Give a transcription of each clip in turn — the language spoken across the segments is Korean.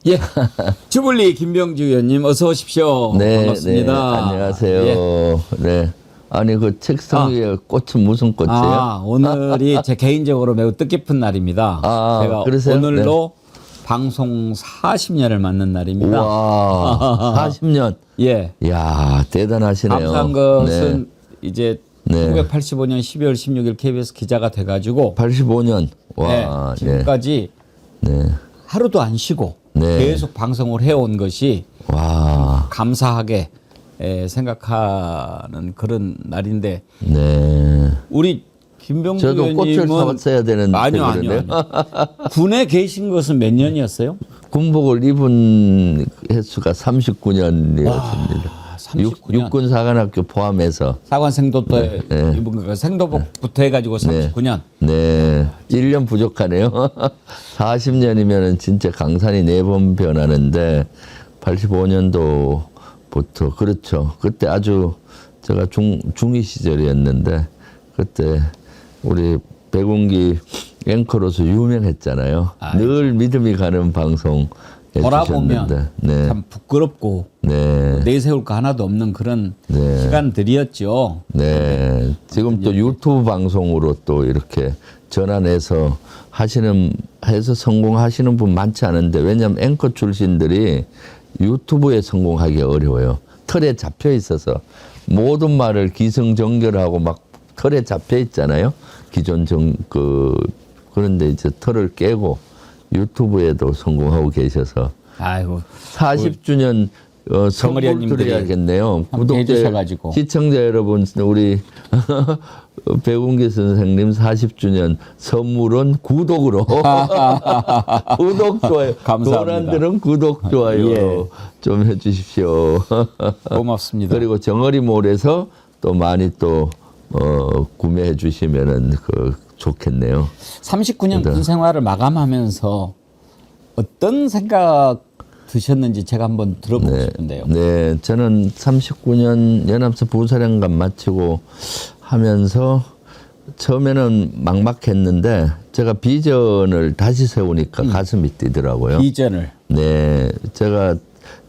예, 주블리 김병주 의원님 어서 오십시오. 네, 반갑습니다. 네, 안녕하세요. 예. 네. 아니 그 책상 위에 꽃은 무슨 꽃이에요? 오늘이 제 개인적으로 매우 뜻깊은 날입니다. 제가 그러세요? 오늘로 방송 40년을 맞는 날입니다. 와, 40년. 예. 이야, 대단하시네요. 감사한 것은 이제 네. 1985년 12월 16일 KBS 기자가 돼가지고 85년. 와, 네, 지금까지 네. 하루도 안 쉬고 네. 계속 방송을 해온 것이 와, 감사하게 생각하는 그런 날인데 네. 우리 김병주 저도 꽃을 의원님은 사왔어야 되는데. 아니요. 군에 계신 것은 몇 년이었어요? 군복을 입은 횟수가 39년이었습니다. 39년. 육군 사관학교 포함해서. 사관생도 때 네. 입은 거 생도복부터 해가지고 39년. 네. 1년 부족하네요. 40년이면 진짜 강산이 4번 변하는데 85년도부터 그렇죠. 그때 아주 제가 중2 시절이었는데 그때 우리 백운기 앵커로서 유명했잖아요. 늘 믿음이 가는 방송 돌아보면 네. 참 부끄럽고 네. 내세울 거 하나도 없는 그런 네. 시간들이었죠. 네. 지금 또 유튜브 방송으로 또 이렇게 전환해서 해서 성공하시는 분 많지 않은데 왜냐하면 앵커 출신들이 유튜브에 성공하기 어려워요. 틀에 잡혀 있어서 모든 말을 기승전결하고 막 틀에 잡혀 있잖아요. 기존 그런데 이제 틀을 깨고 유튜브에도 성공하고 계셔서 아이고 40주년 선물 드려야겠네요. 구독자, 시청자 여러분, 우리 백운기 선생님 40주년 선물은 구독으로 구독 좋아요. 감사합니다. 도란들은 구독 좋아요 예. 좀 해주십시오. 고맙습니다. 그리고 정어리몰에서 또 많이 또 구매해 주시면은 좋겠네요. 39년 군 생활을 마감하면서 어떤 생각 드셨는지 제가 한번 들어보고 싶은데요. 네, 저는 39년 연합사 부사령관 마치고 하면서 처음에는 막막했는데 제가 비전을 다시 세우니까 가슴이 뛰더라고요. 비전을. 네, 제가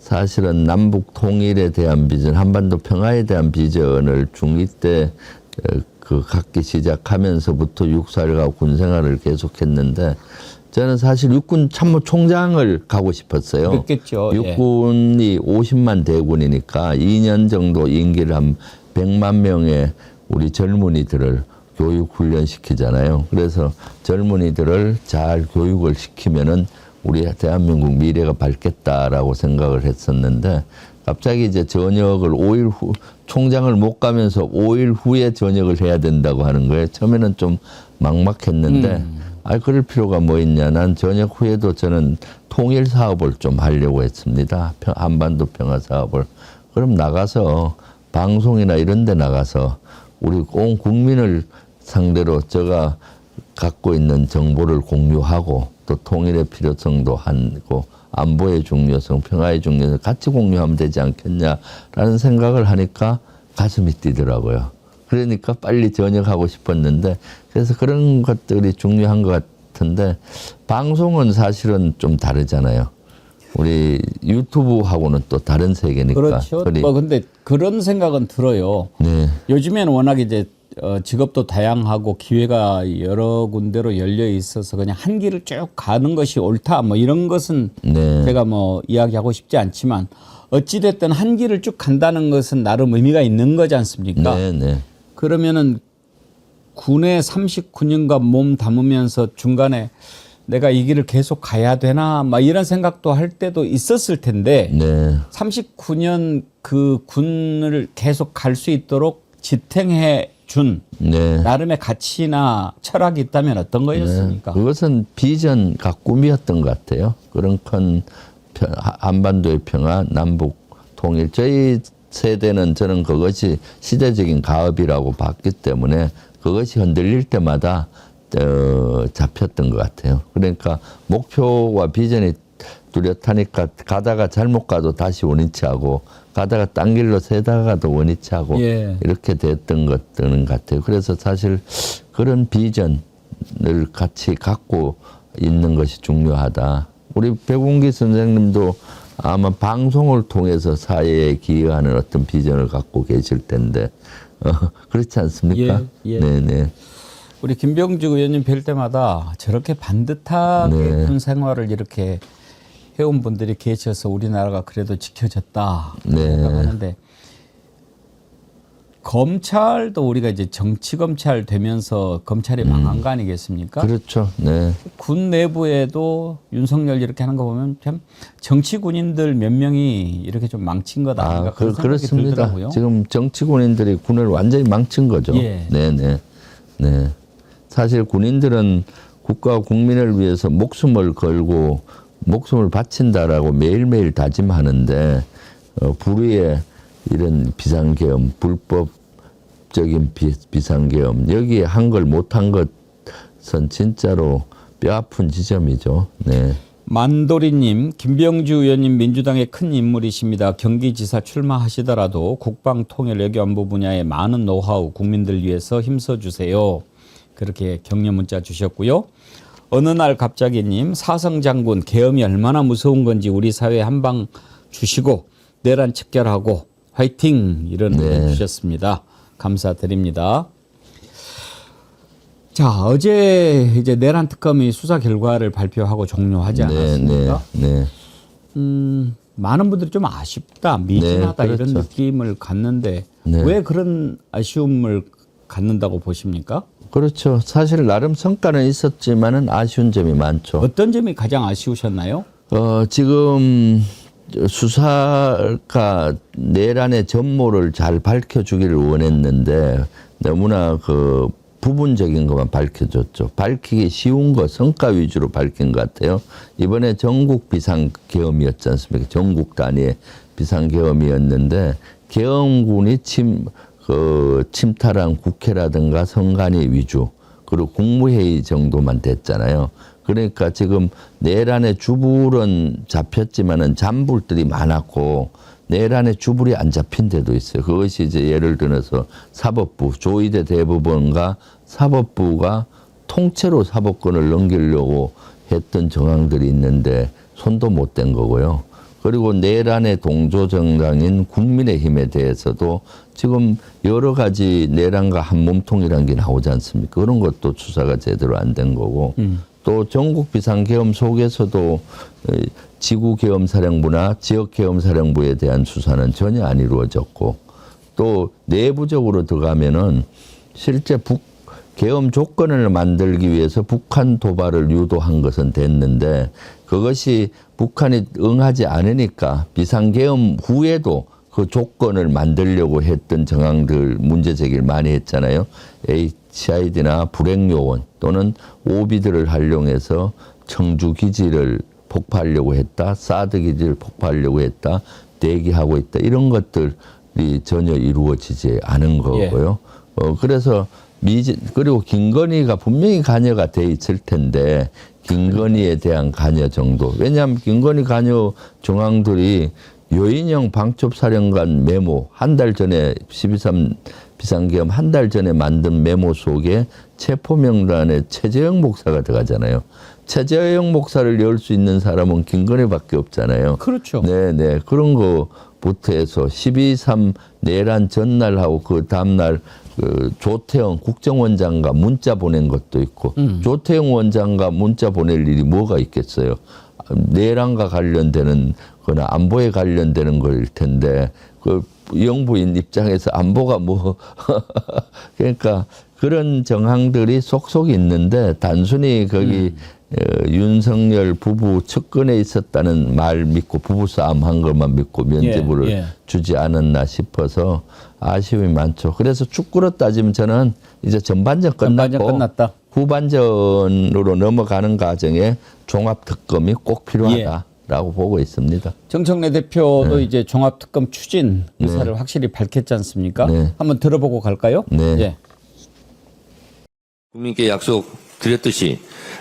사실은 남북 통일에 대한 비전, 한반도 평화에 대한 비전을 중2 때 갖기 시작하면서부터 육사일과 군생활을 계속했는데 저는 사실 육군 참모총장을 가고 싶었어요. 그렇겠죠. 육군이 50만 대군이니까 2년 정도 임기를 한 100만 명의 우리 젊은이들을 교육 훈련시키잖아요. 그래서 젊은이들을 잘 교육을 시키면은 우리 대한민국 미래가 밝겠다라고 생각을 했었는데 갑자기 이제 전역을 5일 후 총장을 못 가면서 5일 후에 전역을 해야 된다고 하는 거예요. 처음에는 좀 막막했는데 그럴 필요가 뭐 있냐. 난 전역 후에도 저는 통일 사업을 좀 하려고 했습니다. 한반도 평화 사업을. 그럼 나가서 방송이나 이런 데 나가서 우리 온 국민을 상대로 제가 갖고 있는 정보를 공유하고 또 통일의 필요성도 하고 안보의 중요성, 평화의 중요성 같이 공유하면 되지 않겠냐라는 생각을 하니까 가슴이 뛰더라고요. 그러니까 빨리 전역하고 싶었는데 그래서 그런 것들이 중요한 것 같은데 방송은 사실은 좀 다르잖아요. 우리 유튜브하고는 또 다른 세계니까. 그렇죠. 근데 그런 생각은 들어요. 네. 요즘에는 워낙 이제 직업도 다양하고 기회가 여러 군데로 열려 있어서 그냥 한 길을 쭉 가는 것이 옳다 뭐 이런 것은 네. 제가 뭐 이야기하고 싶지 않지만 어찌됐든 한 길을 쭉 간다는 것은 나름 의미가 있는 거지 않습니까? 네, 네. 그러면은 군에 39년간 몸 담으면서 중간에 내가 이 길을 계속 가야 되나 막 이런 생각도 할 때도 있었을 텐데 네. 39년 그 군을 계속 갈 수 있도록 지탱해 준 네. 나름의 가치나 철학이 있다면 어떤 거였습니까? 네. 그것은 비전과 꿈이었던 것 같아요. 그런 큰 한반도의 평화, 남북 통일. 저희 세대는 저는 그것이 시대적인 가업이라고 봤기 때문에 그것이 흔들릴 때마다 잡혔던 것 같아요. 그러니까 목표와 비전이 뚜렷하니까 가다가 잘못 가도 다시 원위치 하고 가다가 딴 길로 새다가도 원위치 하고 이렇게 됐던 것들은 같아요. 그래서 사실 그런 비전을 같이 갖고 있는 것이 중요하다. 우리 백운기 선생님도 아마 방송을 통해서 사회에 기여하는 어떤 비전을 갖고 계실 텐데 그렇지 않습니까? 예. 네네. 우리 김병주 의원님 뵐 때마다 저렇게 반듯하게 네. 군 생활을 이렇게 해온 분들이 계셔서 우리나라가 그래도 지켜졌다 네. 하는데 검찰도 우리가 이제 정치 검찰 되면서 검찰이 망한 거 아니겠습니까? 그렇죠. 네. 군 내부에도 윤석열 이렇게 하는 거 보면 참 정치 군인들 몇 명이 이렇게 좀 망친 거다. 아, 그런 생각이 그렇습니다. 들더라고요. 지금 정치 군인들이 군을 완전히 망친 거죠. 예. 네네. 네. 사실 군인들은 국가와 국민을 위해서 목숨을 걸고 목숨을 바친다라고 매일매일 다짐하는데 불의의 이런 비상계엄, 불법적인 비상계엄 여기에 한 걸 못한 것은 진짜로 뼈아픈 지점이죠. 네. 만도리님, 김병주 의원님 민주당의 큰 인물이십니다. 경기지사 출마하시더라도 국방통일 외교안보 분야에 많은 노하우 국민들 위해서 힘써주세요. 그렇게 격려 문자 주셨고요. 어느 날 갑자기님, 사성장군 계엄이 얼마나 무서운 건지 우리 사회에 한 방 주시고 내란 척결하고 화이팅 이런 의견 주셨습니다. 감사드립니다. 자, 어제 이제 내란 특검이 수사 결과를 발표하고 종료하지 않았습니까? 네. 많은 분들이 좀 아쉽다, 미진하다 네, 그렇죠. 이런 느낌을 갖는데 네. 왜 그런 아쉬움을 갖는다고 보십니까? 그렇죠. 사실 나름 성과는 있었지만은 아쉬운 점이 많죠. 어떤 점이 가장 아쉬우셨나요? 지금 수사가 내란의 전모를 잘 밝혀주기를 원했는데 너무나 그 부분적인 것만 밝혀줬죠. 밝히기 쉬운 거 성과 위주로 밝힌 것 같아요. 이번에 전국 비상계엄이었지 않습니까? 전국 단위의 비상계엄이었는데 계엄군이 침탈한 국회라든가 선관위 위주 그리고 국무회의 정도만 됐잖아요. 그러니까 지금 내란의 주불은 잡혔지만은 잔불들이 많았고 내란의 주불이 안 잡힌 데도 있어요. 그것이 이제 예를 들어서 사법부, 조희대 대법원과 사법부가 통째로 사법권을 넘기려고 했던 정황들이 있는데 손도 못 댄 거고요. 그리고 내란의 동조정당인 국민의힘에 대해서도 지금 여러 가지 내란과 한몸통이라는 게 나오지 않습니까? 그런 것도 수사가 제대로 안 된 거고 또 전국 비상계엄 속에서도 지구계엄사령부나 지역계엄사령부에 대한 수사는 전혀 안 이루어졌고 또 내부적으로 들어가면은 실제 계엄 조건을 만들기 위해서 북한 도발을 유도한 것은 됐는데 그것이 북한이 응하지 않으니까 비상계엄 후에도 그 조건을 만들려고 했던 정황들 문제 제기를 많이 했잖아요. HID나 불행요원 또는 오비들을 활용해서 청주 기지를 폭파하려고 했다. 사드 기지를 폭파하려고 했다. 대기하고 있다. 이런 것들이 전혀 이루어지지 않은 거고요. 그래서 그리고 김건희가 분명히 관여가 돼 있을 텐데 김건희에 대한 관여 정도. 왜냐하면 김건희 관여 정황들이 여인영 방첩사령관 메모 한 달 전에 12.3 비상계엄 한 달 전에 만든 메모 속에 체포명단에 최재형 목사가 들어가잖아요. 최재형 목사를 열 수 있는 사람은 김건희밖에 없잖아요. 그렇죠. 네네. 그런 거부터 해서 12.3 내란 전날하고 그 다음날 조태영 국정원장과 문자 보낸 것도 있고 조태영 원장과 문자 보낼 일이 뭐가 있겠어요. 내란과 관련되는 거나 안보에 관련되는 거일 텐데 그 영부인 입장에서 안보가 뭐 그러니까 그런 정황들이 속속 있는데 단순히 거기 윤석열 부부 측근에 있었다는 말 믿고 부부싸움 한 것만 믿고 면죄부를 주지 않았나 싶어서 아쉬움이 많죠. 그래서 축구로 따지면 저는 이제 전반전 끝났다. 후반전으로 넘어가는 과정에 종합특검이 꼭 필요하다라고 보고 있습니다. 정청래 대표도 이제 종합특검 추진 의사를 확실히 밝혔지 않습니까? 한번 들어보고 갈까요? 네. 국민께 약속드렸듯이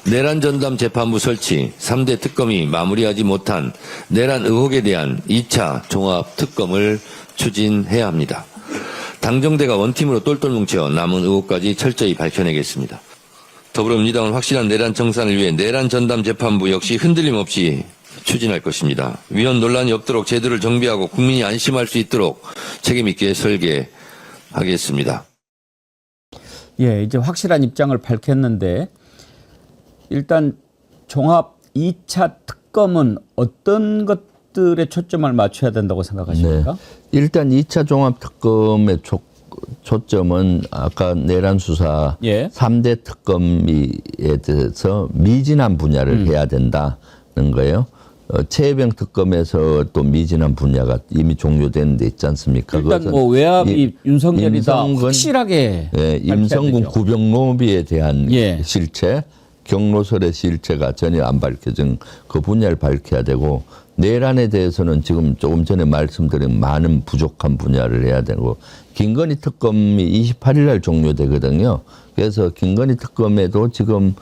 내란 전담 재판부 설치 3대 특검이 마무리하지 못한 내란 의혹에 대한 2차 종합특검을 추진해야 합니다. 당정대가 원팀으로 똘똘 뭉쳐 남은 의혹까지 철저히 밝혀내겠습니다. 더불어민주당은 확실한 내란 청산을 위해 내란 전담 재판부 역시 흔들림 없이 추진할 것입니다. 위헌 논란이 없도록 제도를 정비하고 국민이 안심할 수 있도록 책임 있게 설계하겠습니다. 예, 이제 확실한 입장을 밝혔는데 일단 종합 2차 특검은 어떤 것들에 초점을 맞춰야 된다고 생각하십니까? 네. 일단 2차 종합특검의 초점은 아까 내란 수사 예. 3대 특검에 대해서 미진한 분야를 해야 된다는 거예요. 최혜병 특검에서 또 미진한 분야가 이미 종료된 데 있지 않습니까? 일단 뭐 외압이 윤석열이다 확실하게 예, 임성군 구병노비에 대한 예. 실체, 경로설의 실체가 전혀 안 밝혀진 그 분야를 밝혀야 되고, 내란에 대해서는 지금 조금 전에 말씀드린 많은 부족한 분야를 해야 되고, 김건희 특검이 28일 날 종료되거든요. 그래서 김건희 특검에도 지금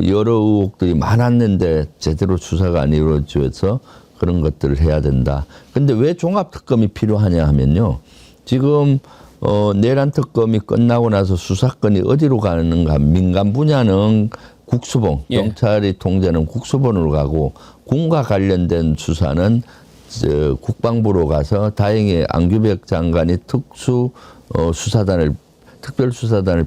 여러 의혹들이 많았는데 제대로 수사가 안 이루어져서 그런 것들을 해야 된다. 근데 왜 종합특검이 필요하냐 하면요. 지금 내란 특검이 끝나고 나서 수사권이 어디로 가는가? 민간 분야는 국수본, 예. 경찰이 통제는 국수본으로 가고, 군과 관련된 수사는 국방부로 가서, 다행히 안규백 장관이 특별수사단을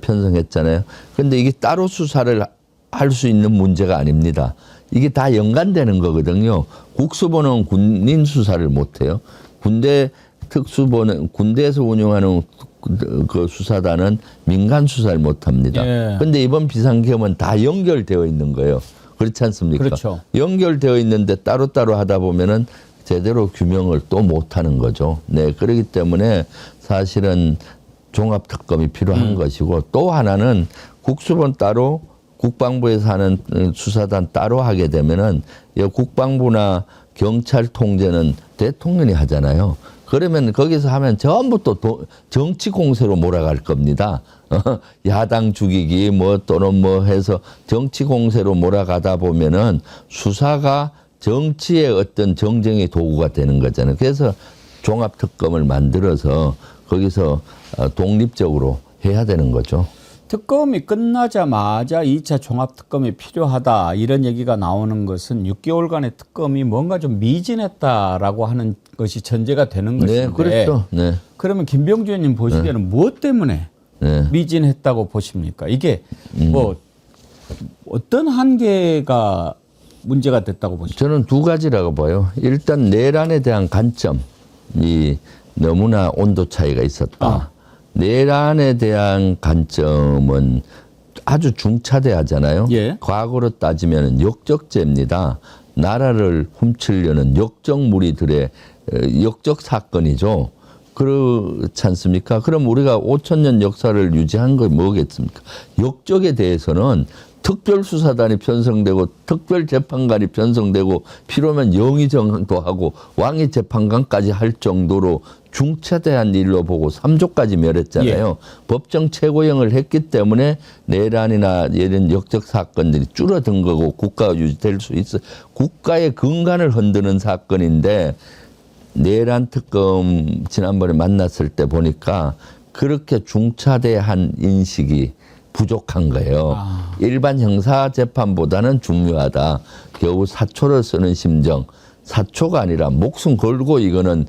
편성했잖아요. 근데 이게 따로 수사를 할 수 있는 문제가 아닙니다. 이게 다 연관되는 거거든요. 국수본은 군인 수사를 못해요. 군대에서 운영하는 그 수사단은 민간 수사를 못합니다. 예. 근데 이번 비상계엄은 다 연결되어 있는 거예요. 그렇지 않습니까? 그렇죠. 연결되어 있는데 따로따로 하다 보면은 제대로 규명을 또 못하는 거죠. 네, 그렇기 때문에 사실은 종합특검이 필요한 것이고, 또 하나는 국수본 따로 국방부에서 하는 수사단 따로 하게 되면은 국방부나 경찰 통제는 대통령이 하잖아요. 그러면 거기서 하면 전부 또 정치 공세로 몰아갈 겁니다. 야당 죽이기 또는 해서 정치 공세로 몰아가다 보면은 수사가 정치의 어떤 정쟁의 도구가 되는 거잖아요. 그래서 종합특검을 만들어서 거기서 독립적으로 해야 되는 거죠. 특검이 끝나자마자 2차 종합특검이 필요하다 이런 얘기가 나오는 것은 6개월간의 특검이 뭔가 좀 미진했다라고 하는 것이 전제가 되는 것인데, 네, 그렇죠. 네. 그러면 김병주 의원님 보시기에는 무엇 때문에 네. 미진했다고 보십니까? 이게 뭐 어떤 한계가 문제가 됐다고 보십니까? 저는 두 가지라고 봐요. 일단 내란에 대한 관점이 너무나 온도 차이가 있었다. 내란에 대한 관점은 아주 중차대하잖아요. 예. 과거로 따지면 역적죄입니다. 나라를 훔치려는 역적무리들의 역적 사건이죠. 그렇지 않습니까? 그럼 우리가 5,000년 역사를 유지한 거 뭐겠습니까? 역적에 대해서는 특별수사단이 편성되고 특별재판관이 편성되고 필요하면 영의정도 하고 왕의 재판관까지 할 정도로 중차대한 일로 보고 3조까지 멸했잖아요. 예. 법정 최고형을 했기 때문에 내란이나 이런 역적 사건들이 줄어든 거고 국가가 유지될 수 있어. 국가의 근간을 흔드는 사건인데, 내란 특검 지난번에 만났을 때 보니까 그렇게 중차대한 인식이 부족한 거예요. 일반 형사재판보다는 중요하다. 겨우 사초를 쓰는 심정, 사초가 아니라 목숨 걸고 이거는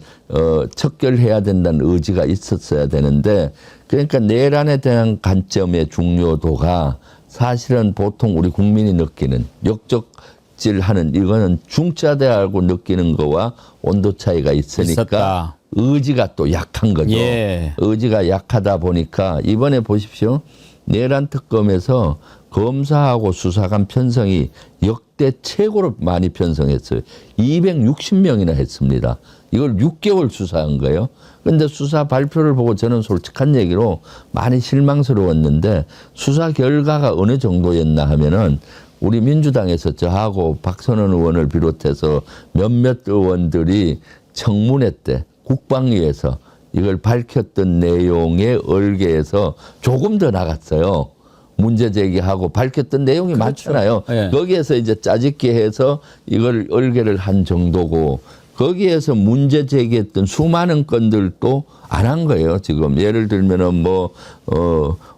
척결해야 된다는 의지가 있었어야 되는데, 그러니까 내란에 대한 관점의 중요도가 사실은 보통 우리 국민이 느끼는 역적질하는 이거는 중차대하고 느끼는 거와 온도 차이가 있으니까 있었다. 의지가 또 약한 거죠. 예. 의지가 약하다 보니까 이번에 보십시오. 내란 특검에서 검사하고 수사관 편성이 역대 최고로 많이 편성했어요. 260명이나 했습니다. 이걸 6개월 수사한 거예요. 그런데 수사 발표를 보고 저는 솔직한 얘기로 많이 실망스러웠는데, 수사 결과가 어느 정도였나 하면은 우리 민주당에서 저하고 박선원 의원을 비롯해서 몇몇 의원들이 청문회 때 국방위에서 이걸 밝혔던 내용의 얼개에서 조금 더 나갔어요. 문제 제기하고 밝혔던 내용이 그렇죠. 많잖아요. 예. 거기에서 이제 짜집기 해서 이걸 얼개를 한 정도고, 거기에서 문제 제기했던 수많은 건들도 안 한 거예요. 지금 예를 들면은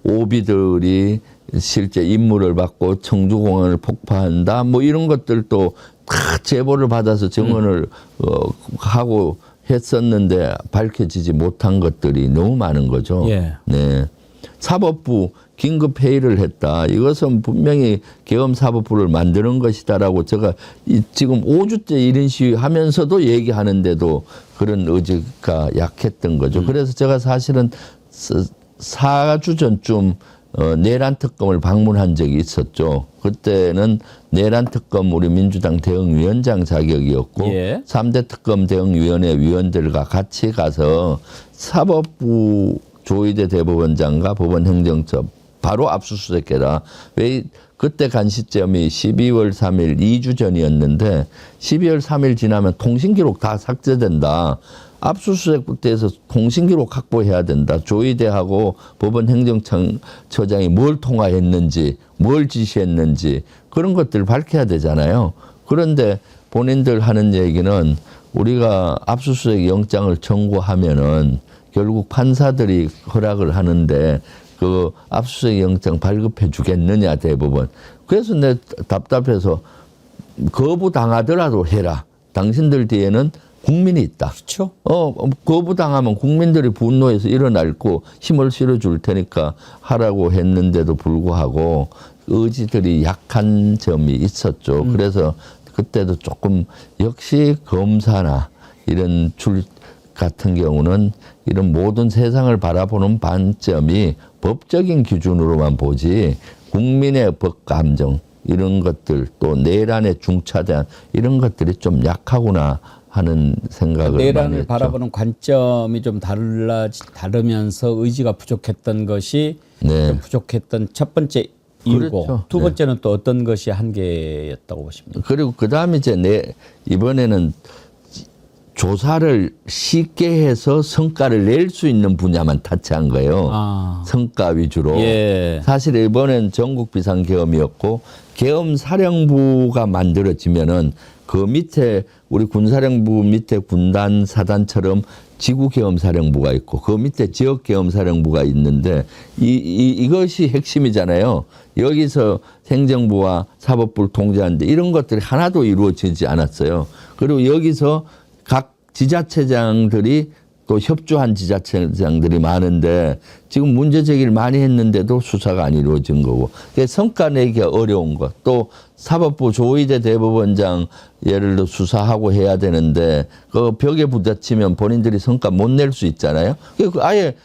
오비들이 실제 임무를 받고 청주공항을 폭파한다 뭐 이런 것들도 다 제보를 받아서 증언을 하고 했었는데 밝혀지지 못한 것들이 너무 많은 거죠. 예. 네. 사법부 긴급 회의를 했다. 이것은 분명히 계엄 사법부를 만드는 것이다라고 제가 지금 5주째 1인 시위하면서도 얘기하는데도 그런 의지가 약했던 거죠. 그래서 제가 사실은 4주 전쯤 내란 특검을 방문한 적이 있었죠. 그때는 내란 특검 우리 민주당 대응위원장 자격이었고 예. 3대 특검 대응위원회 위원들과 같이 가서 사법부 조희대 대법원장과 법원행정처 바로 압수수색해라. 왜 그때 간 시점이 12월 3일 2주 전이었는데 12월 3일 지나면 통신기록 다 삭제된다. 압수수색부터 통신기록 확보해야 된다. 조희대하고 법원행정처장이 뭘 통화했는지 뭘 지시했는지 그런 것들을 밝혀야 되잖아요. 그런데 본인들 하는 얘기는 우리가 압수수색 영장을 청구하면은 결국 판사들이 허락을 하는데 그 압수수색 영장 발급해 주겠느냐 대법원. 그래서 내 답답해서 거부당하더라도 해라. 당신들 뒤에는 국민이 있다. 그렇죠. 거부당하면 국민들이 분노해서 일어날 거 힘을 실어줄 테니까 하라고 했는데도 불구하고 의지들이 약한 점이 있었죠. 그래서 그때도 조금 역시 검사나 이런 줄 같은 경우는 이런 모든 세상을 바라보는 관점이 법적인 기준으로만 보지 국민의 법 감정 이런 것들 또 내란에 중차대한 이런 것들이 좀 약하구나 하는 생각을 많이 내란을 했죠. 바라보는 관점이 좀 다르면서 의지가 부족했던 것이 네. 좀 부족했던 첫 번째 이유고 그렇죠. 두 번째는 또 어떤 것이 한계였다고 보십니까? 그리고 그다음에 이제 이번에는 조사를 쉽게 해서 성과를 낼 수 있는 분야만 타치한 거예요. 성과 위주로. 예. 사실 이번엔 전국 비상계엄이었고 계엄사령부가 만들어지면은 그 밑에 우리 군사령부 밑에 군단 사단처럼 지구계엄사령부가 있고 그 밑에 지역계엄사령부가 있는데 이것이 핵심이잖아요. 여기서 행정부와 사법부를 통제하는데 이런 것들이 하나도 이루어지지 않았어요. 그리고 여기서 각 지자체장들이 또 협조한 지자체장들이 많은데 지금 문제 제기를 많이 했는데도 수사가 안 이루어진 거고 성과 내기가 어려운 것. 또 사법부 조희대 대법원장 예를 들어 수사하고 해야 되는데 그 벽에 부딪히면 본인들이 성과 못 낼 수 있잖아요. 아예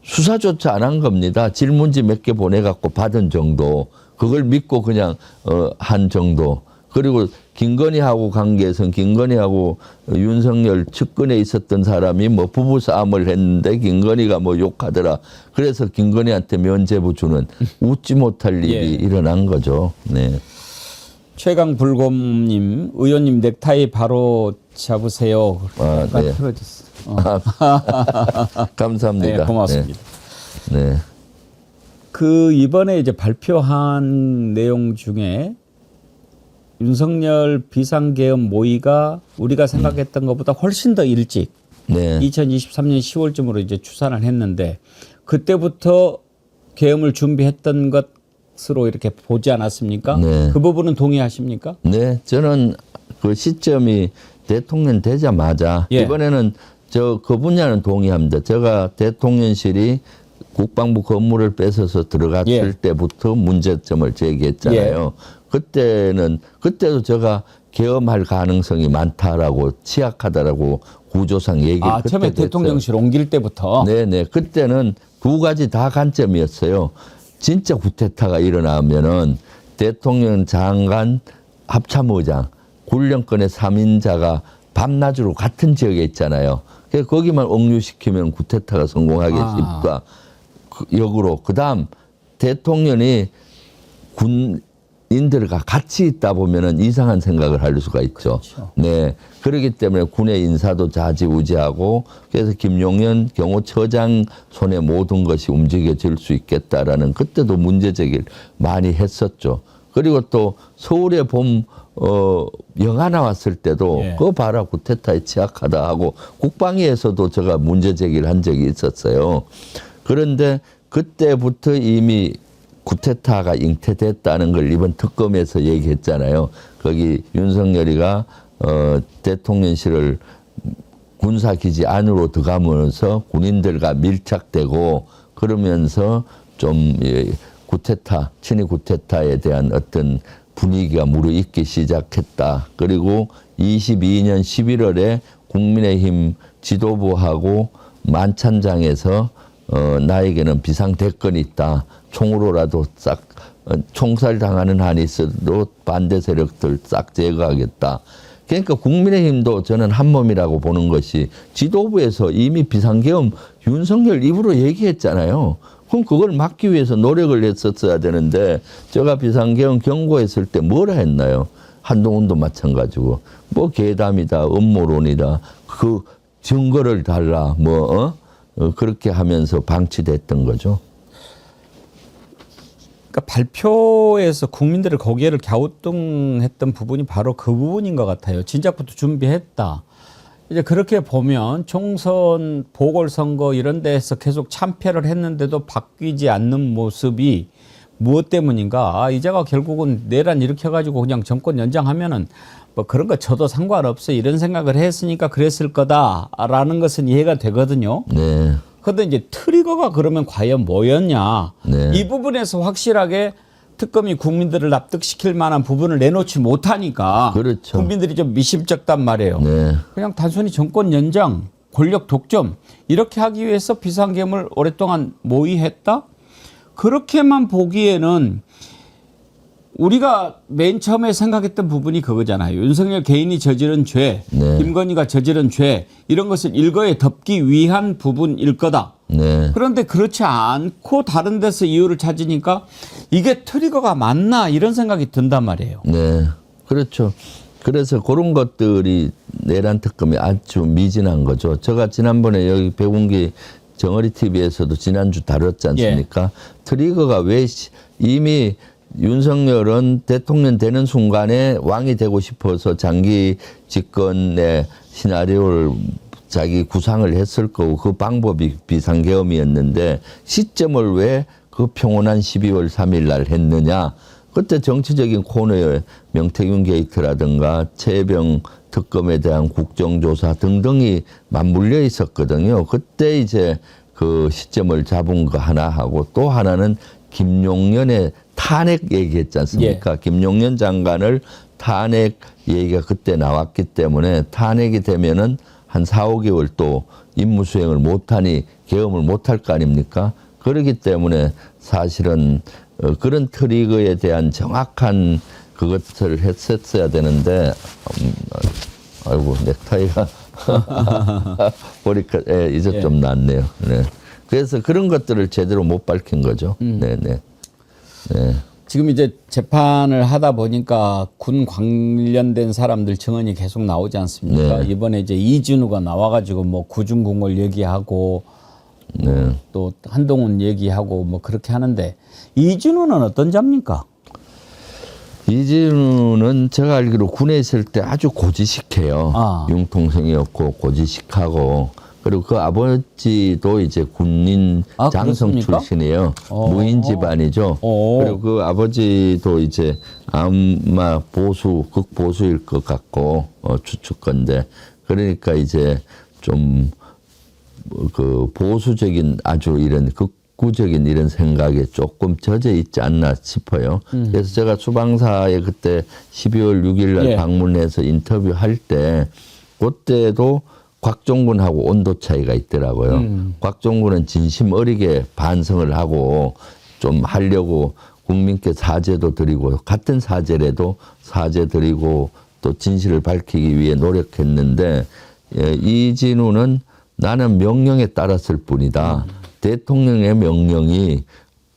수사조차 안 한 겁니다. 질문지 몇 개 보내갖고 받은 정도. 그걸 믿고 그냥 한 정도. 그리고 김건희하고 관계에서는 김건희하고 윤석열 측근에 있었던 사람이 뭐 부부싸움을 했는데 김건희가 뭐 욕하더라. 그래서 김건희한테 면죄부 주는 웃지 못할 일이 예. 일어난 거죠. 네. 최강 불곰님 의원님 넥타이 바로 잡으세요. 네. 틀어졌어. 감사합니다. 네, 고맙습니다. 네. 그 이번에 이제 발표한 내용 중에 윤석열 비상계엄 모의가 우리가 생각했던 것보다 훨씬 더 일찍 네. 2023년 10월쯤으로 이제 추산을 했는데 그때부터 계엄을 준비했던 것으로 이렇게 보지 않았습니까? 네. 그 부분은 동의하십니까? 네, 저는 그 시점이 대통령 되자마자 예. 이번에는 그 분야는 동의합니다. 제가 대통령실이 국방부 건물을 뺏어서 들어갔을 예. 때부터 문제점을 제기했잖아요. 그때도 제가 계엄할 가능성이 많다라고 취약하다라고 구조상 얘기를 처음에 그때도 대통령실 옮길 때부터 네네. 그때는 두 가지 다 관점이었어요. 진짜 구테타가 일어나면은 대통령 장관 합참의장 군령권의 3인자가 밤낮으로 같은 지역에 있잖아요. 그래서 거기만 억류시키면 구테타가 성공하기 쉽다. 역으로. 그다음 대통령이 군인들과 같이 있다 보면은 이상한 생각을 할 수가 있죠. 그렇죠. 네. 그렇기 때문에 군의 인사도 좌지우지하고 그래서 김용현 경호처장 손에 모든 것이 움직여질 수 있겠다라는 그때도 문제 제기를 많이 했었죠. 그리고 또 서울의 봄 영화 나왔을 때도 예. 그거 봐라 구테타에 취약하다 하고 국방위에서도 제가 문제 제기를 한 적이 있었어요. 그런데 그때부터 이미 쿠데타가 잉태됐다는 걸 이번 특검에서 얘기했잖아요. 거기 윤석열이가 대통령실을 군사기지 안으로 들어가면서 군인들과 밀착되고 그러면서 좀 쿠데타, 친위 쿠데타에 대한 어떤 분위기가 무르익기 시작했다. 그리고 22년 11월에 국민의힘 지도부하고 만찬장에서 나에게는 비상대권이 있다. 총으로라도 싹 총살당하는 한이 있어도 반대 세력들 싹 제거하겠다. 그러니까 국민의힘도 저는 한 몸이라고 보는 것이 지도부에서 이미 비상계엄 윤석열 입으로 얘기했잖아요. 그럼 그걸 막기 위해서 노력을 했었어야 되는데 제가 비상계엄 경고했을 때 뭐라 했나요? 한동훈도 마찬가지고 뭐 괴담이다, 음모론이다, 그 증거를 달라, 그렇게 하면서 방치됐던 거죠. 그러니까 발표에서 국민들을 거기에를 갸우뚱했던 부분이 바로 그 부분인 것 같아요. 진작부터 준비했다. 이제 그렇게 보면 총선 보궐선거 이런 데에서 계속 참패를 했는데도 바뀌지 않는 모습이 무엇 때문인가? 이제가 결국은 내란 일으켜가지고 그냥 정권 연장하면은 뭐 그런 거 저도 상관없어 이런 생각을 했으니까 그랬을 거다라는 것은 이해가 되거든요. 네. 그런데 이제 트리거가 그러면 과연 뭐였냐? 네. 이 부분에서 확실하게 특검이 국민들을 납득시킬 만한 부분을 내놓지 못하니까 그렇죠. 국민들이 좀 미심쩍단 말이에요. 네. 그냥 단순히 정권 연장, 권력 독점 이렇게 하기 위해서 비상계엄을 오랫동안 모의했다? 그렇게만 보기에는 우리가 맨 처음에 생각했던 부분이 그거잖아요. 윤석열 개인이 저지른 죄, 네. 김건희가 저지른 죄 이런 것을 일거에 덮기 위한 부분일 거다. 네. 그런데 그렇지 않고 다른 데서 이유를 찾으니까 이게 트리거가 맞나 이런 생각이 든단 말이에요. 네. 그렇죠. 그래서 그런 것들이 내란 특검이 아주 미진한 거죠. 제가 지난번에 여기 백운기 정어리 TV에서도 지난주 다뤘지 않습니까? 트리거가 왜 이미 윤석열은 대통령 되는 순간에 왕이 되고 싶어서 장기 집권의 시나리오를 자기 구상을 했을 거고 그 방법이 비상계엄이었는데 시점을 왜 그 평온한 12월 3일 날 했느냐. 그때 정치적인 코너에 명태균 게이트라든가 최혜병 특검에 대한 국정조사 등등이 맞물려 있었거든요. 그때 이제 그 시점을 잡은 거 하나 하고 또 하나는 김용년의 탄핵 얘기했지 않습니까? 예. 김용년 장관을 탄핵 얘기가 그때 나왔기 때문에 탄핵이 되면은 한 4, 5개월 또 임무 수행을 못하니 계엄을 못할 거 아닙니까? 그렇기 때문에 사실은 그런 트리거에 대한 정확한 그것을 했었어야 되는데 아이고 넥타이가 보니까 이제 좀 낫네요. 네. 그래서 그런 것들을 제대로 못 밝힌 거죠. 네네. 네. 지금 이제 재판을 하다 보니까 군 관련된 사람들 증언이 계속 나오지 않습니까? 네. 이번에 이제 이진우가 나와가지고 뭐 구중궁궐 얘기하고 네. 또 한동훈 얘기하고 뭐 그렇게 하는데 이진우는 어떤 자입니까? 이진우는 제가 알기로 군에 있을 때 아주 고지식해요. 아. 융통성이었고 고지식하고 그리고 그 아버지도 이제 군인 아, 장성 그렇습니까? 출신이에요. 무인 집안이죠. 그리고 그 아버지도 이제 아마 극보수일 것 같고 추측건데 그러니까 이제 좀 그 보수적인 아주 이런 극구적인 이런 생각에 조금 젖어 있지 않나 싶어요. 그래서 제가 수방사에 그때 12월 6일 날 예. 방문해서 인터뷰할 때 그때도 곽종군하고 온도 차이가 있더라고요. 곽종군은 진심 어리게 반성을 하고 좀 하려고 국민께 사죄도 드리고 같은 사죄라도 사죄 드리고 또 진실을 밝히기 위해 노력했는데 이진우는 나는 명령에 따랐을 뿐이다. 대통령의 명령이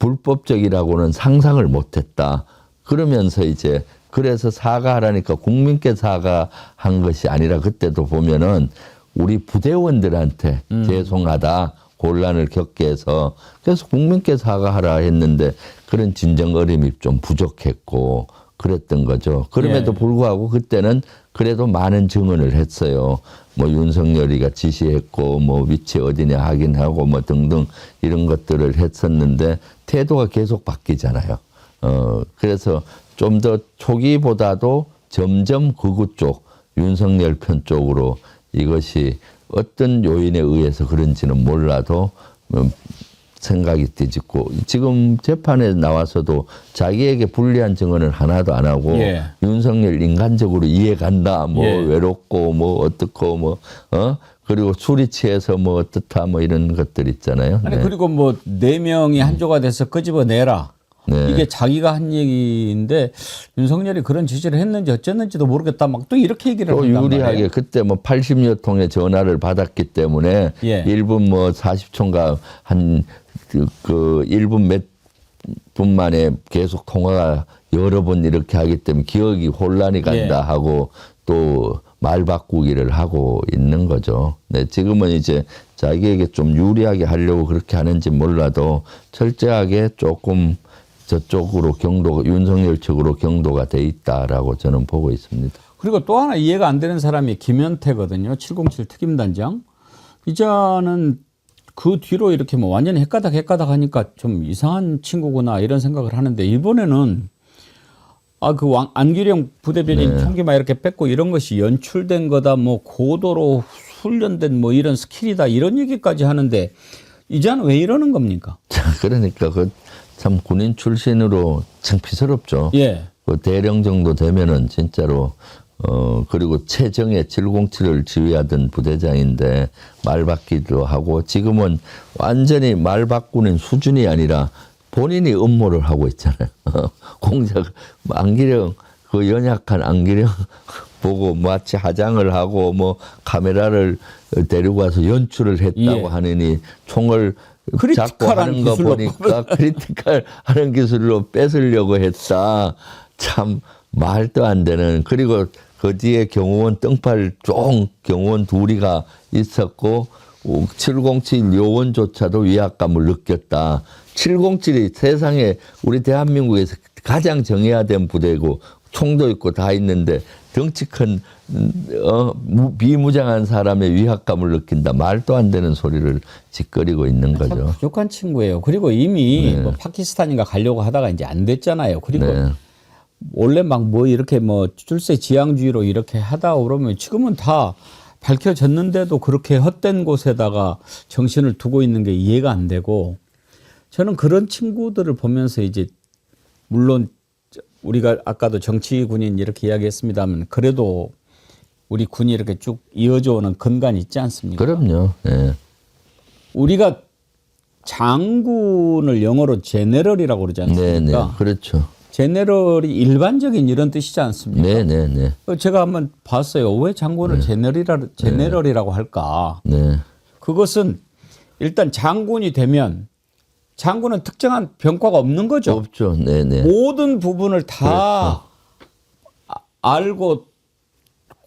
불법적이라고는 상상을 못했다. 그러면서 이제 그래서 사과하라니까 국민께 사과한 것이 아니라 그때도 보면은 우리 부대원들한테 죄송하다. 곤란을 겪게 해서 그래서 국민께 사과하라 했는데 그런 진정어림이 좀 부족했고 그랬던 거죠. 그럼에도 예. 불구하고 그때는 그래도 많은 증언을 했어요. 뭐 윤석열이가 지시했고 뭐 위치 어디냐 확인하고 뭐 등등 이런 것들을 했었는데 태도가 계속 바뀌잖아요. 그래서 좀 더 초기보다도 점점 극우 쪽 윤석열 편 쪽으로 이것이 어떤 요인에 의해서 그런지는 몰라도 생각이 뒤집고 지금 재판에 나와서도 자기에게 불리한 증언을 하나도 안 하고 예. 윤석열 인간적으로 이해간다 뭐 예. 외롭고 뭐 어떻고 뭐 그리고 술이 취해서 뭐 어떻다 뭐 이런 것들 있잖아요. 아니 네. 그리고 뭐 4명이 한조가 돼서 끄집어내라. 네. 이게 자기가 한 얘기인데 윤석열이 그런 지시를 했는지 어쨌는지도 모르겠다. 막 또 이렇게 얘기를 또 한단 유리하게 말이에요. 그때 뭐 80여 통의 전화를 받았기 때문에 예. 1분 뭐 40초인가 한 그 1분 몇 분 만에 계속 통화가 여러 번 이렇게 하기 때문에 기억이 혼란이 간다 예. 하고 또 말 바꾸기를 하고 있는 거죠. 네, 지금은 이제 자기에게 좀 유리하게 하려고 그렇게 하는지 몰라도 철저하게 조금 저쪽으로 윤석열 측으로 경도가 돼 있다라고 저는 보고 있습니다. 그리고 또 하나 이해가 안 되는 사람이 김현태거든요. 707 특임단장. 이자는 그 뒤로 이렇게 뭐 완전히 헷가닥 하니까 좀 이상한 친구구나 이런 생각을 하는데 이번에는 그 안규령 부대변인 네. 총기 막 이렇게 뺏고 이런 것이 연출된 거다 뭐 고도로 훈련된 뭐 이런 스킬이다 이런 얘기까지 하는데 이자는 왜 이러는 겁니까? 그러니까 그 참 군인 출신으로 창피스럽죠. 예. 그 대령 정도 되면은 진짜로 그리고 최정예 707을 지휘하던 부대장인데 말 바뀌기도 하고 지금은 완전히 말 바꾸는 수준이 아니라 본인이 음모를 하고 있잖아요. 공작 안기령 그 연약한 안기령 보고 마치 화장을 하고 뭐 카메라를 데리고 와서 연출을 했다고 예. 하느니 총을 잡고 크리티컬한 하는 거 기술로 보니까 크리티컬 하는 기술로 뺏으려고 했다. 참 말도 안 되는. 그리고 그 뒤에 경호원 뜬팔 쫑 경호원 둘이가 있었고 707 요원조차도 위압감을 느꼈다. 707이 세상에 우리 대한민국에서 가장 정해야 된 부대고 총도 있고 다 있는데 덩치 큰 비무장한 사람의 위압감을 느낀다. 말도 안 되는 소리를 짓거리고 있는 참 거죠. 부족한 친구예요. 그리고 이미 네. 뭐 파키스탄인가 가려고 하다가 이제 안 됐잖아요. 그리고 네. 원래 막 뭐 이렇게 뭐 출세 지향주의로 이렇게 하다 그러면 지금은 다 밝혀졌는데도 그렇게 헛된 곳에다가 정신을 두고 있는 게 이해가 안 되고 저는 그런 친구들을 보면서 이제 물론 우리가 아까도 정치 군인 이렇게 이야기했습니다만 그래도 우리 군이 이렇게 쭉 이어져 오는 근간이 있지 않습니까? 그럼요. 네. 우리가 장군을 영어로 제네럴이라고 그러지 네, 네. 않습니까? 그렇죠. 제네럴이 일반적인 이런 뜻이지 않습니까? 네, 네, 네. 제가 한번 봤어요. 왜 장군을 제네럴이라고 할까? 네. 그것은 일단 장군이 되면 장군은 특정한 병과가 없는 거죠. 없죠. 네, 네. 모든 부분을 다 알고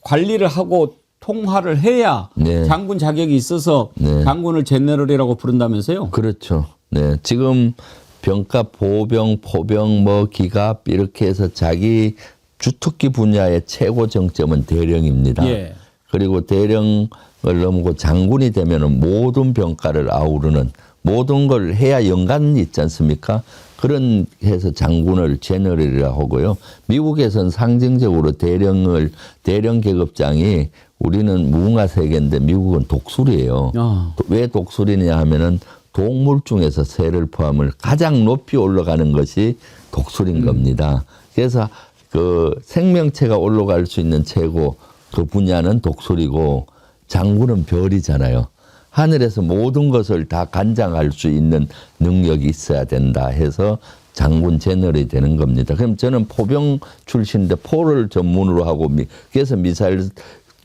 관리를 하고 통화를 해야 네. 장군 자격이 있어서 네. 장군을 제네럴이라고 부른다면서요? 그렇죠. 네. 지금 병과 보병, 포병, 뭐 기갑 이렇게 해서 자기 주특기 분야의 최고 정점은 대령입니다. 예. 그리고 대령을 넘고 장군이 되면은 모든 병과를 아우르는 모든 걸 해야 연관이 있지 않습니까? 그런 해서 장군을 제너럴이라고 하고요. 미국에서는 상징적으로 대령 계급장이 우리는 무궁화 세계인데 미국은 독수리예요. 왜 독수리냐 하면은 동물 중에서 새를 포함을 가장 높이 올라가는 것이 독수리인 겁니다. 그래서 그 생명체가 올라갈 수 있는 최고 그 분야는 독수리고 장군은 별이잖아요. 하늘에서 모든 것을 다 관장할 수 있는 능력이 있어야 된다 해서 장군 제너럴이 되는 겁니다. 그럼 저는 포병 출신인데 포를 전문으로 하고 그래서 미사일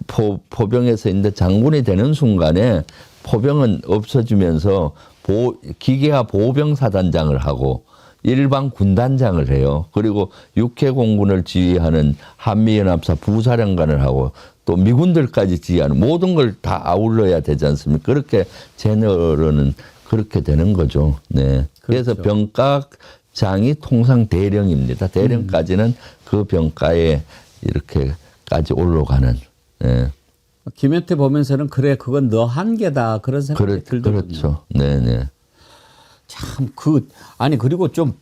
포병에서 있는데 장군이 되는 순간에 포병은 없어지면서 기계화 보병사단장을 하고 일반 군단장을 해요. 그리고 육해공군을 지휘하는 한미연합사 부사령관을 하고 또 미군들까지 지휘하는 모든 걸 다 아울러야 되지 않습니까? 그렇게 제너럴은 그렇게 되는 거죠. 네. 그래서 그렇죠. 병각 장이 통상 대령입니다. 대령까지는 그 병가에 이렇게까지 올라가는. 예. 김현태 보면서는 그래 그건 너 한계다 그런 생각이 들더군요. 그렇죠. 네네. 참 아니 그리고 좀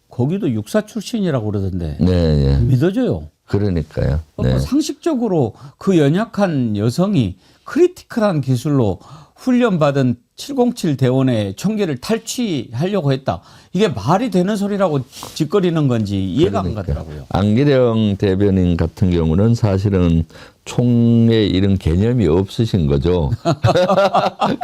거기도 육사 출신이라고 그러던데 네. 믿어져요. 그러니까요. 네. 상식적으로 그 연약한 여성이 크리티컬한 기술로 훈련받은 707 대원의 총기를 탈취하려고 했다. 이게 말이 되는 소리라고 짓거리는 건지 이해가 안 가더라고요. 안기령 대변인 같은 경우는 사실은 총에 이런 개념이 없으신 거죠.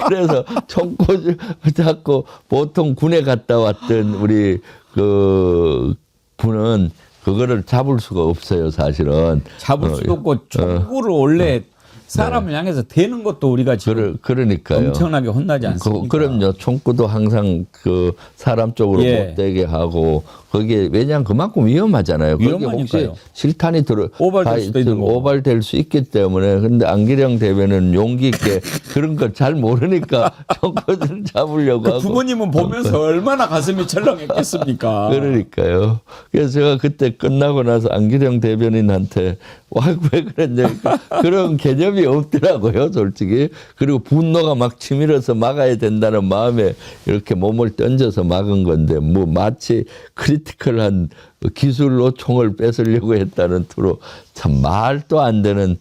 그래서 총구 잡고 보통 군에 갔다 왔던 우리 그 분은 그거를 잡을 수가 없어요, 사실은. 잡을 수도 없고 총구를 원래 사람을 향해서 대는 것도 우리가 지금 그러니까요. 엄청나게 혼나지 않습니까? 그럼요. 총구도 항상 그 사람 쪽으로 못 대게 하고 거기에 왜냐하면 그만큼 위험하잖아요. 거기에 위험하니까요. 혹시 실탄이 오발될 수도 있는 거고. 오발될 수 있기 때문에 근데 안기령 대변은 용기 있게 그런 걸 잘 모르니까 총구를 잡으려고 하고. 부모님은 보면서 얼마나 가슴이 철렁했겠습니까? 그러니까요. 그래서 제가 그때 끝나고 나서 안기령 대변인한테 와, 왜 그랬냐니까 그런 개념이 없더라고요, 솔직히. 그리고 분노가 막 치밀어서 막아야 된다는 마음에 이렇게 몸을 던져서 막은 건데 뭐 마치 크리티컬한 기술로 총을 뺏으려고 했다는 투로 참 말도 안 되는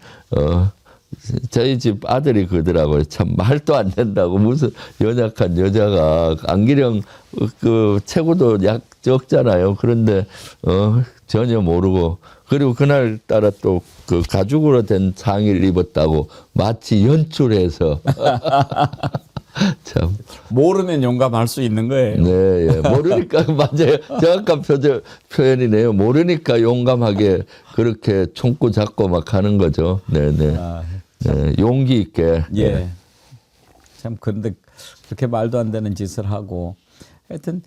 저희 집 아들이 그러더라고요. 참 말도 안 된다고 무슨 연약한 여자가 안기령 그 체구도 적잖아요. 그런데 전혀 모르고 그리고 그날 따라 또 그 가죽으로 된 상의를 입었다고 마치 연출해서 참 모르면 용감할 수 있는 거예요. 네, 예. 모르니까 맞아요. 정확한 표현이네요. 모르니까 용감하게 그렇게 총구 잡고 막 하는 거죠. 네. 네, 용기 있게. 예. 네. 참 그런데 그렇게 말도 안 되는 짓을 하고 하여튼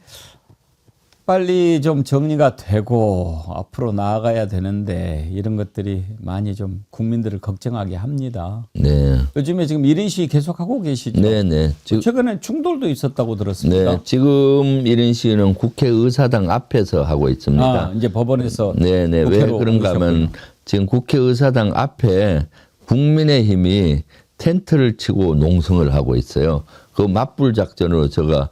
빨리 좀 정리가 되고 앞으로 나아가야 되는데 이런 것들이 많이 좀 국민들을 걱정하게 합니다. 네. 요즘에 지금 1인 시위 계속하고 계시죠? 네. 최근에 충돌도 있었다고 들었습니다. 네. 지금 1인 시위는 국회의사당 앞에서 하고 있습니다. 이제 법원에서 네. 왜 국회로 그런가 하면 오셨군요. 지금 국회의사당 앞에 국민의힘이 텐트를 치고 농성을 하고 있어요. 그 맞불 작전으로 제가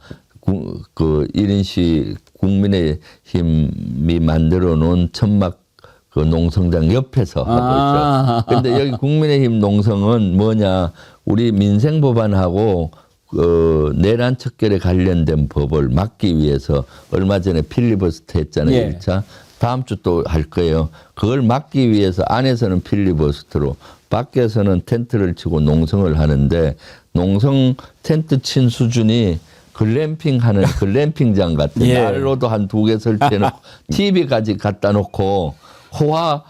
그 1인 시위 국민의힘이 만들어 놓은 천막 그 농성장 옆에서 하고 있어요. 근데 여기 국민의힘 농성은 뭐냐? 우리 민생법안하고 내란 척결에 관련된 법을 막기 위해서 얼마 전에 필리버스터 했잖아요. 예. 1차. 다음 주 또 할 거예요. 그걸 막기 위해서 안에서는 필리버스터로 밖에서는 텐트를 치고 농성을 하는데 농성 텐트 친 수준이 글램핑 하는 글램핑장 같은 예. 난로도 한 2개 설치해놓고 TV까지 갖다 놓고 호화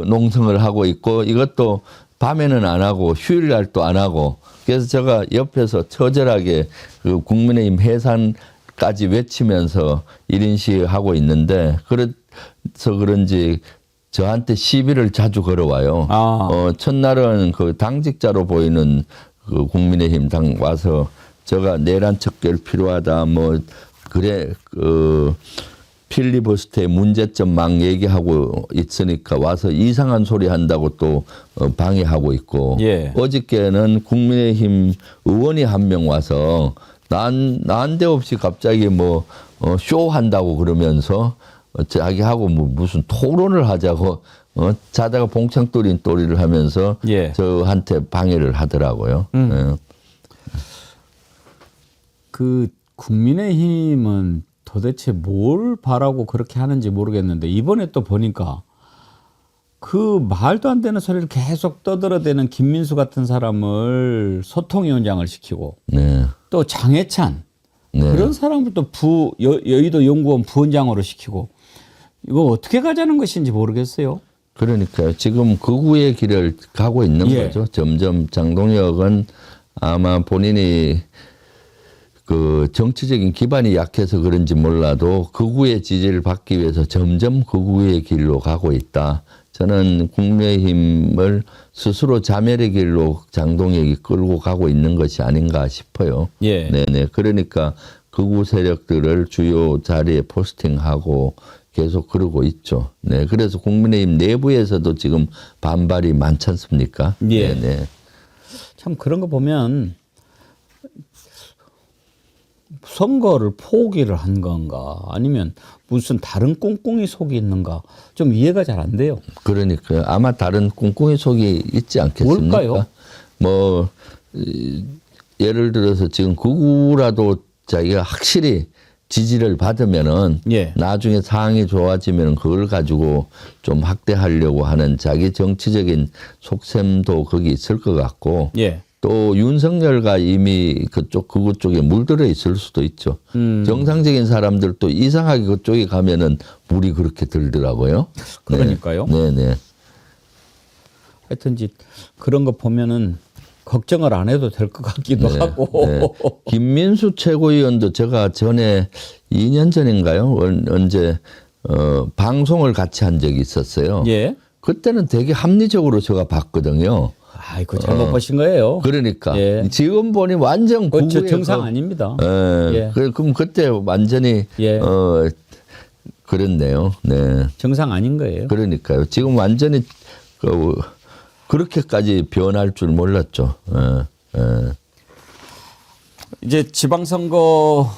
농성을 하고 있고 이것도 밤에는 안 하고 휴일날 또 안 하고 그래서 제가 옆에서 처절하게 그 국민의힘 해산까지 외치면서 1인 시위하고 있는데 그래서 그런지 저한테 시비를 자주 걸어와요. 첫날은 그 당직자로 보이는 그 국민의힘 당 와서 제가 내란 척결 필요하다 뭐 그래 필리버스터의 문제점 막 얘기하고 있으니까 와서 이상한 소리 한다고 또 방해하고 있고 예. 어저께는 국민의힘 의원이 한 명 와서 난데없이 갑자기 뭐 쇼 한다고 그러면서 자기하고 뭐 무슨 토론을 하자고 자다가 봉창 뚫린 또리를 하면서 예. 저한테 방해를 하더라고요. 예. 그 국민의힘은 도대체 뭘 바라고 그렇게 하는지 모르겠는데 이번에 또 보니까 그 말도 안 되는 소리를 계속 떠들어대는 김민수 같은 사람을 소통위원장을 시키고 네. 또 장해찬 네. 그런 사람을 또 여의도 연구원 부원장으로 시키고 이거 어떻게 가자는 것인지 모르겠어요. 그러니까요. 지금 극우의 길을 가고 있는 예. 거죠. 점점 장동혁은 아마 본인이 그 정치적인 기반이 약해서 그런지 몰라도 극우의 지지를 받기 위해서 점점 극우의 길로 가고 있다. 저는 국민의힘을 스스로 자멸의 길로 장동혁이 끌고 가고 있는 것이 아닌가 싶어요. 예. 네네. 그러니까 극우 세력들을 주요 자리에 포스팅하고 계속 그러고 있죠. 네, 그래서 국민의힘 내부에서도 지금 반발이 많지 않습니까? 예. 네. 참 그런 거 보면 선거를 포기를 한 건가 아니면 무슨 다른 꿍꿍이 속이 있는가 좀 이해가 잘 안 돼요. 그러니까요. 아마 다른 꿍꿍이 속이 있지 않겠습니까? 뭘까요? 뭐 예를 들어서 지금 극우라도 자기가 확실히 지지를 받으면은 예. 나중에 상황이 좋아지면 그걸 가지고 좀 확대하려고 하는 자기 정치적인 속셈도 거기 있을 것 같고 예. 또 윤석열과 이미 그쪽 극우 쪽에 물들어 있을 수도 있죠. 정상적인 사람들도 이상하게 그쪽에 가면은 물이 그렇게 들더라고요. 그러니까요. 네네. 하여튼 이제 그런 거 보면은 걱정을 안 해도 될 것 같기도 하고. 네. 김민수 최고위원도 제가 전에 2년 전인가요? 언제 방송을 같이 한 적이 있었어요. 예. 그때는 되게 합리적으로 제가 봤거든요. 아이고 잘못 보신 거예요. 그러니까 예. 지금 보니 완전 그렇죠. 극우의 정상 아닙니다. 예. 예. 그럼 그때 완전히 예. 그랬네요. 네. 정상 아닌 거예요. 그러니까요. 지금 완전히 그렇게까지 변할 줄 몰랐죠. 이제 지방선거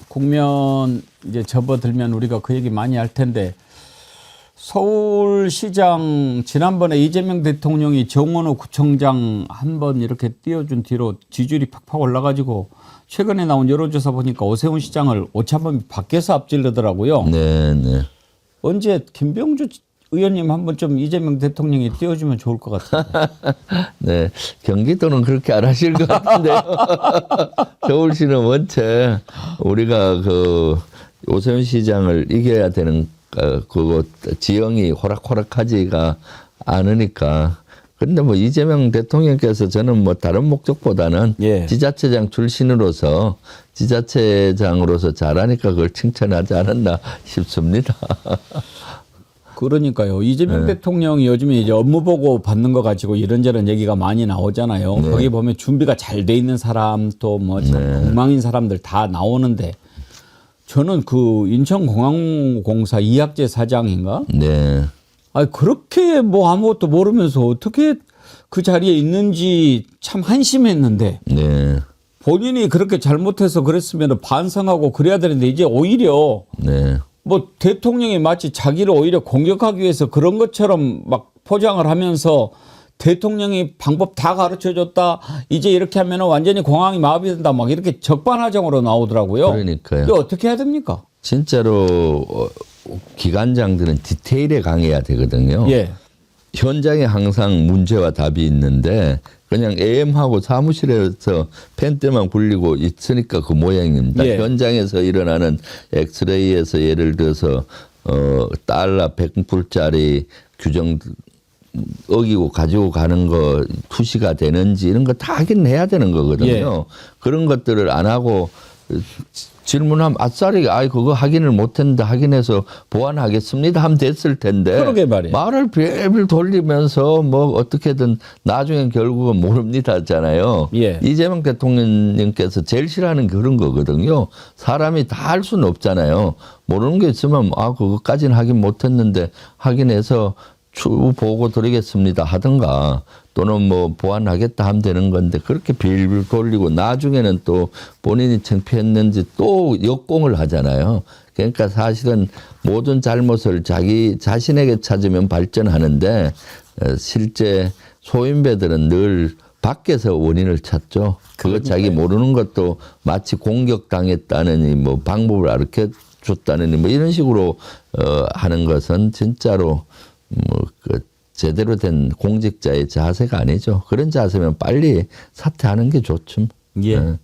국면 이제 접어들면 우리가 그 얘기 많이 할 텐데 서울시장 지난번에 이재명 대통령이 정원호 구청장 한번 이렇게 띄워준 뒤로 지지율이 팍팍 올라가지고 최근에 나온 여론조사 보니까 오세훈 시장을 오차범위 밖에서 앞질르더라고요. 네, 네. 언제 김병주 의원님 한번 좀 이재명 대통령이 띄워주면 좋을 것 같아요. 네, 경기도는 그렇게 안 하실 것 같은데요. 서울시는 원체 우리가 그 오세훈 시장을 이겨야 되는 그거 지형이 호락호락하지가 않으니까. 근데 뭐 이재명 대통령께서 저는 뭐 다른 목적보다는 예. 지자체장 출신으로서 지자체장으로서 잘하니까 그걸 칭찬하지 않았나 싶습니다. 그러니까요. 이재명 대통령이 요즘에 이제 업무 보고 받는 거 가지고 이런저런 얘기가 많이 나오잖아요. 거기 보면 준비가 잘 돼 있는 사람 또 뭐 엉망인 사람들 다 나오는데 저는 그 인천공항공사 이학재 사장인가? 네. 아니 그렇게 뭐 아무것도 모르면서 어떻게 그 자리에 있는지 참 한심했는데 네. 본인이 그렇게 잘못해서 그랬으면 반성하고 그래야 되는데 이제 오히려 네. 뭐 대통령이 마치 자기를 오히려 공격하기 위해서 그런 것처럼 막 포장을 하면서 대통령이 방법 다 가르쳐 줬다. 이제 이렇게 하면 완전히 공항이 마비된다. 된다. 막 이렇게 적반하장으로 나오더라고요. 그러니까요. 이거 어떻게 해야 됩니까? 진짜로 기관장들은 디테일에 강해야 되거든요. 예. 현장에 항상 문제와 답이 있는데 그냥 AM하고 사무실에서 펜대만 굴리고 있으니까 그 모양입니다. 예. 현장에서 일어나는 엑스레이에서 예를 들어서 달러 100불짜리 규정 어기고 가지고 가는 거 투시가 되는지 이런 거 다 확인해야 되는 거거든요. 예. 그런 것들을 안 하고 질문하면 아싸리 그거 확인을 못했는데 확인해서 보완하겠습니다 하면 됐을 텐데 그러게 말이에요. 말을 빌빌 돌리면서 뭐 어떻게든 나중엔 결국은 모릅니다잖아요. 예. 이재명 대통령님께서 제일 싫어하는 그런 거거든요. 사람이 다 할 수는 없잖아요. 모르는 게 있으면 그것까지는 확인 못했는데 확인해서 추후 보고 드리겠습니다 하든가 또는 뭐 보완하겠다 하면 되는 건데 그렇게 빌빌 돌리고 나중에는 또 본인이 창피했는지 또 역공을 하잖아요. 그러니까 사실은 모든 잘못을 자기 자신에게 찾으면 발전하는데 실제 소인배들은 늘 밖에서 원인을 찾죠. 그거 자기 모르는 것도 마치 공격당했다느니 뭐 방법을 가르쳐 줬다느니 뭐 이런 식으로 하는 것은 진짜로 제대로 된 공직자의 자세가 아니죠. 그런 자세면 빨리 사퇴하는 게 좋죠. 예. 네.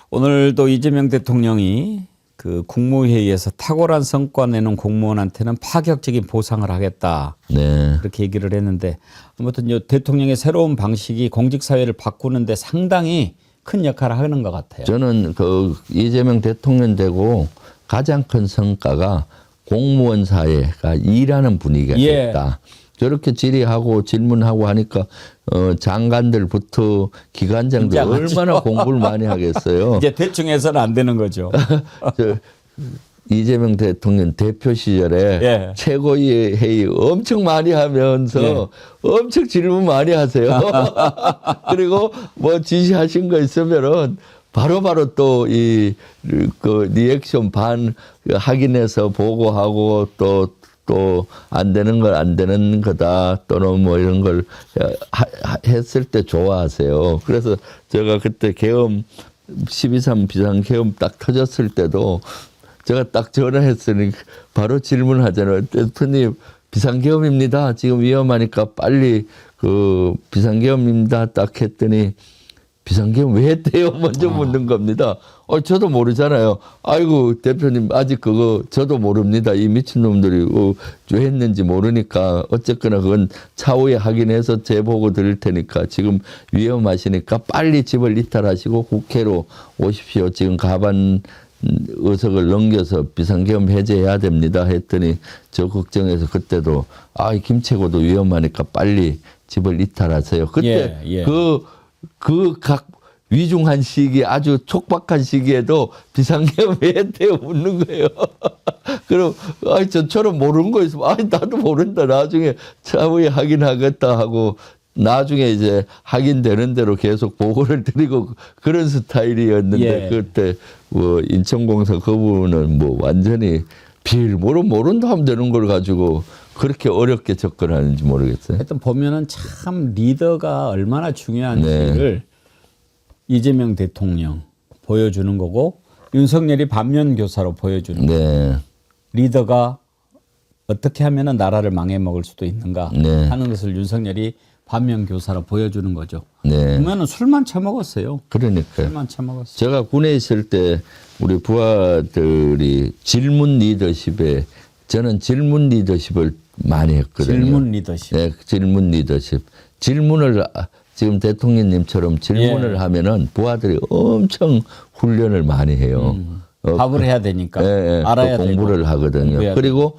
오늘도 이재명 대통령이 그 국무회의에서 탁월한 성과 내는 공무원한테는 파격적인 보상을 하겠다. 네. 그렇게 얘기를 했는데 아무튼 대통령의 새로운 방식이 공직사회를 바꾸는데 상당히 큰 역할을 하는 것 같아요. 저는 그 이재명 대통령 되고 가장 큰 성과가 공무원 사회가 일하는 분위기가 예. 됐다. 저렇게 질의하고 질문하고 하니까 장관들부터 기관장들 긴장하죠. 얼마나 공부를 많이 하겠어요. 이제 대충 해서는 안 되는 거죠. 저 이재명 대통령 대표 시절에 예. 최고위 회의 엄청 많이 하면서 예. 엄청 질문 많이 하세요. 그리고 뭐 지시하신 거 있으면은 바로바로 또 이 그 리액션 반 확인해서 보고하고 또 안 되는 걸 안 되는 거다 또는 뭐 이런 걸 했을 때 좋아하세요. 그래서 제가 그때 계엄 12.3 비상계엄 딱 터졌을 때도 제가 딱 전화했으니 바로 질문하잖아요. 대표님 비상계엄입니다. 지금 위험하니까 빨리 그 비상계엄입니다. 딱 했더니 비상계엄 왜 했대요? 먼저 묻는 겁니다. 저도 모르잖아요. 아이고 대표님 아직 그거 저도 모릅니다. 이 미친놈들이 왜 했는지 모르니까 어쨌거나 그건 차후에 확인해서 제보고 드릴 테니까 지금 위험하시니까 빨리 집을 이탈하시고 국회로 오십시오. 지금 가반 의석을 넘겨서 비상계엄 해제해야 됩니다. 했더니 저 걱정해서 그때도 김채고도 위험하니까 빨리 집을 이탈하세요. 그때 예. 그 각 위중한 시기 아주 촉박한 시기에도 비상계엄 왜 했대요 묻는 거예요. 그럼 저처럼 모르는 거 있으면 나도 모른다. 나중에 차후에 확인하겠다 하고 나중에 이제 확인되는 대로 계속 보고를 드리고 그런 스타일이었는데 예. 그때 뭐 인천공사 그 부분은 뭐 완전히 모른다 하면 되는 걸 가지고 그렇게 어렵게 접근하는지 모르겠어요. 하여튼 보면은 참 리더가 얼마나 중요한지를 네. 이재명 대통령 보여주는 거고 윤석열이 반면 교사로 보여주는 거. 네. 리더가 어떻게 하면은 나라를 망해 먹을 수도 있는가 네. 하는 것을 윤석열이 반면 교사로 보여주는 거죠. 네. 보면은 술만 처먹었어요. 그러니까요. 술만 처먹었어요. 제가 군에 있을 때 우리 부하들이 질문 리더십에 저는 질문 리더십을 많이 했거든요. 질문 리더십. 네, 질문 리더십. 질문을 지금 대통령님처럼 질문을 예. 하면은 부하들이 엄청 훈련을 많이 해요. 답을 해야 되니까 예, 알아야 또 공부를 되고, 하거든요. 공부해야 그리고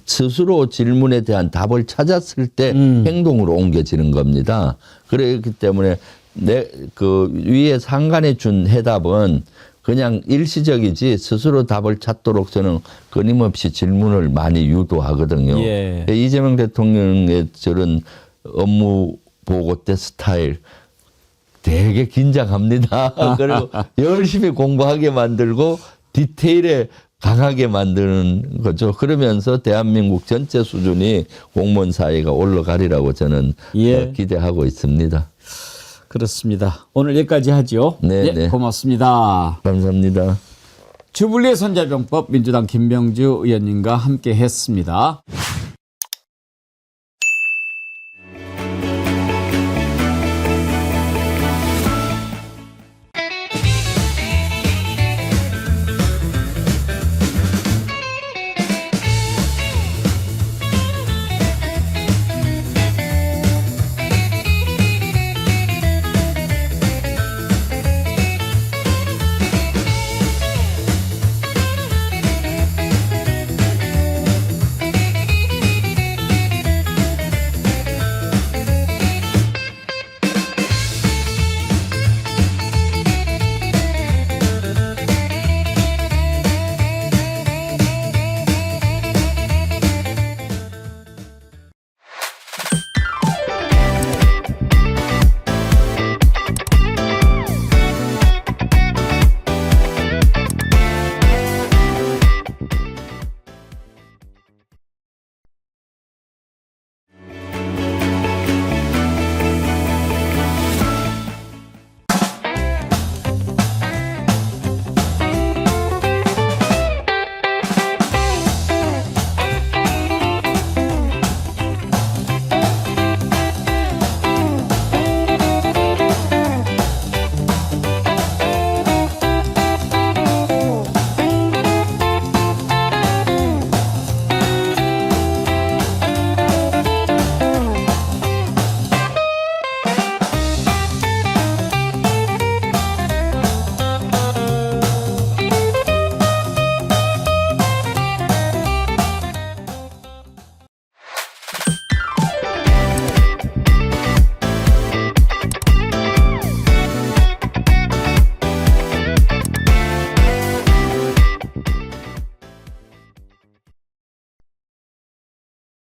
스스로 질문에 대한 답을 찾았을 때 행동으로 옮겨지는 겁니다. 그렇기 때문에 그 위에 상관에 준 해답은 그냥 일시적이지 스스로 답을 찾도록 저는 끊임없이 질문을 많이 유도하거든요. 예. 이재명 대통령의 저런 업무 보고 때 스타일 되게 긴장합니다. 그리고 열심히 공부하게 만들고 디테일에 강하게 만드는 거죠. 그러면서 대한민국 전체 수준이 공무원 사회가 올라가리라고 저는 예. 기대하고 있습니다. 그렇습니다. 오늘 여기까지 하죠. 네, 예, 네. 고맙습니다. 감사합니다. 주불리의 손자병법 민주당 김병주 의원님과 함께 했습니다.